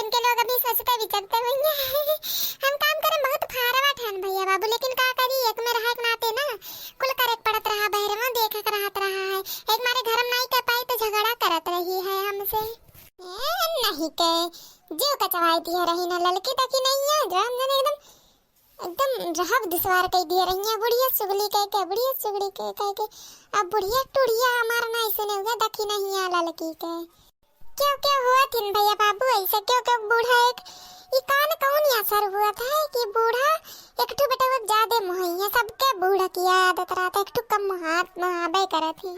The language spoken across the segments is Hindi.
इनके लोग अभी सोचते विचरते होंगे हम काम करें बहुत फारवा ठान भैया बाबू, लेकिन का करी एक में रहा के नाते ना कुल करे पड़त रहा, बहरवा देखे कर रहत रहा है। एक मारे घर में नहीं कर पाई तो झगड़ा करत रही है हमसे। नहीं के जो कचवाई दिया रही ना ललकी तकी नहीं है जो हम एकदम एकदम रहब दुश्वार कह दिए रही है। बुढ़िया चुगली कह के बुढ़िया चुगली कह के अब बुढ़िया टुड़िया हमारा ना ऐसे नहीं हुआ दखी नहीं है ललकी के। क्यों क्यों हुआ थिन भैया बाबू ऐसे क्यों क्यों बूढ़ा एक ये कान कौन असर हुआ था कि बूढ़ा एक ठो बेटा वो ज्यादा मुहैया सबके बूढ़ा की आदत रहता एक ठो कम हाथ मुहाबे करे थी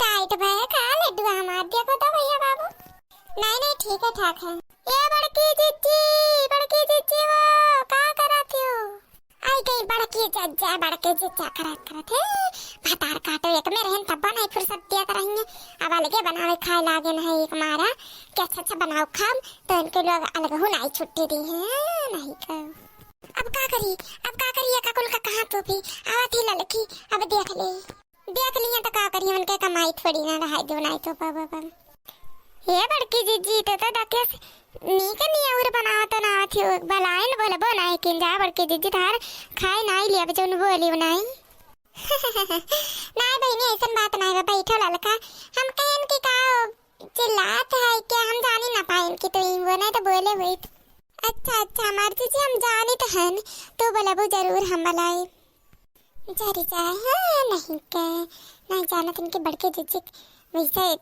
टाइट भैया का लड्डू हमार देखो तो भैया बाबू। नहीं नहीं ठीक है ठाक है। ये बड़की जीजी वो का करत हो? आई गई बड़की जज्जा करत है भातार काटो एक में रहन तब नहीं फुर्सत दिया करेंगे। अब अलगे बनावे खाए लागे नहीं एक मारा क्या अच्छा बनाओ खाम तो इनके लोग अलग हो नहीं छुट्टी दी है नहीं का। अब का करी ये काकुल का कहां तो भी आवत ही ललकी अब देख लिए तो का करी उनके कमाई थोड़ी ना रहा जो नहीं तो बाबा। ये बड़की जीजी तो डके नी और बनावत ना थी बलाइन बोले बनाए किन जा बड़की जीजी थार खाए नहीं लिया बचन बोली बनाई नहीं बहनी ऐसा बात नहीं है बैठो ललका हम कहन की का चिल्लात है क्या हम जानी ना पाए कि तो वो नहीं तो बोले हुई। अच्छा हमारी जीजी हम जानी तो है तो बोला वो जरूर हम बलाए जरी जाए हाँ नहीं के नहीं जाना तो इनकी बड़की जीजी वैसे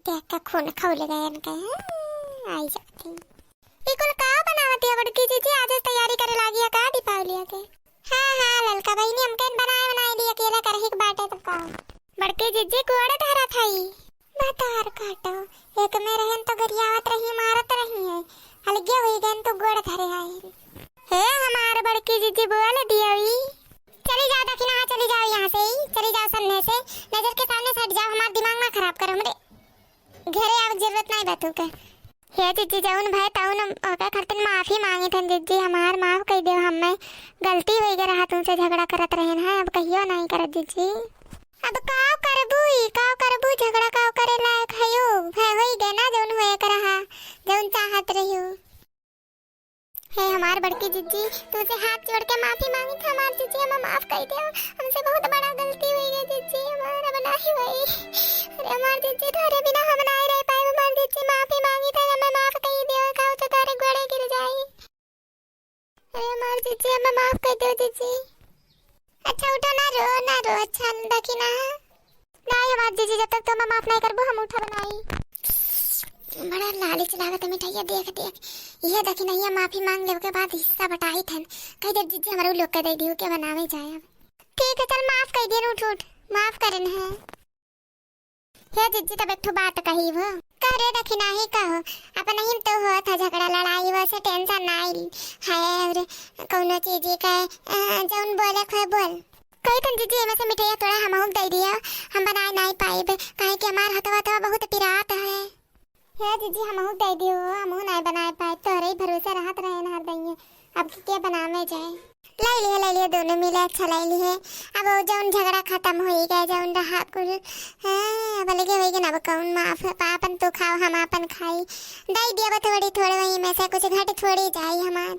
देख का खून खौल गए इनका आई जाती ये कुल का बनावत है बड़की जीजी आज तैयारी करे लागी है का दीपावली के। हाँ ललका बहनी हमके बनाए दिया अकेला करही के बाटे तो का बड़की जीजी कोड़ा धरा थाई भातार काटो एक में रहन तो गरियावत रही मारत रही है अलगे हुई गन तो गोड़ धरे आए है हमारे बड़की जीजी बोल दियोई चली जाओ दखिना चली जाओ यहाँ से ही चली जाओ सामने से नजर के सामने हट जाओ हमारा दिमाग ना खराब करो मेरे घरे आवे जरूरत नहीं बातों का। हे जीजी जौन भाई तौन ओका खरतन माफी मांगी थन जीजी हमार माफ कह दे हमें गलती हो गई रहा तुमसे झगड़ा करत रहन है अब कहियो नहीं करत जीजी। अब काव करबू झगड़ा काव करे लायक हयो है होई गए ना जौन होए करहा जौन चाहत रहियो। हे हमार बड़की जीजी तुमसे हाथ जोड़ के माफी मांगी थी हमार जीजी हमें माफ कर दो हमसे बहुत बड़ा गलती हुई है जीजी हमारा बनाई हुई अरे हमार जीजी थारे बिना हम नहीं रह पाए हमार जीजी माफी मांगी थी हमें माफ कर दो काऊ तो तारे गोड़े गिर जाए अरे हमार जीजी हमें माफ कर दो जीजी। अच्छा उठो ना रो अच्छा देखी ना नहीं हमार जीजी जब तक तो मैं माफ नहीं करबो हम उठा बनाई बड़ा लालच लागत मिठाइया देख यह देखी नहीं माफी मांग ले के बाद हिस्सा बटाई थन कह दे जीजी हमारे लोग के दे दियो के बनावे जाए अब ठीक है चल माफ कर दे उठ माफ करन है हे जीजी तब एक बात कही वो करे देखी नहीं कहो अपन नहीं तो हो था झगड़ा लड़ाई वो से टेंशन नहीं है और कोनो चीज का जौन बोले खोए बोल कही तन जीजी में से मिठाइया थोड़ा हम दे दिया हम बनाए नहीं पाए काहे कि हमार हथवा बहुत पिरात है हे जीजी हम दे दियो हम नहीं बनाए पाए तोरे भरोसे रहत रहे ना दइए अब क्या बनावे जाए ले लिए दोनों मिले अच्छा ले लिए अब वो जौन झगड़ा खत्म हो गया जौन रहा कुल हाँ अब लगे होगी ना अब कौन माफ पापन तो खाओ हम अपन खाई दे दिया थोड़ी वही में से कुछ घट थोड़ी जाए हमार।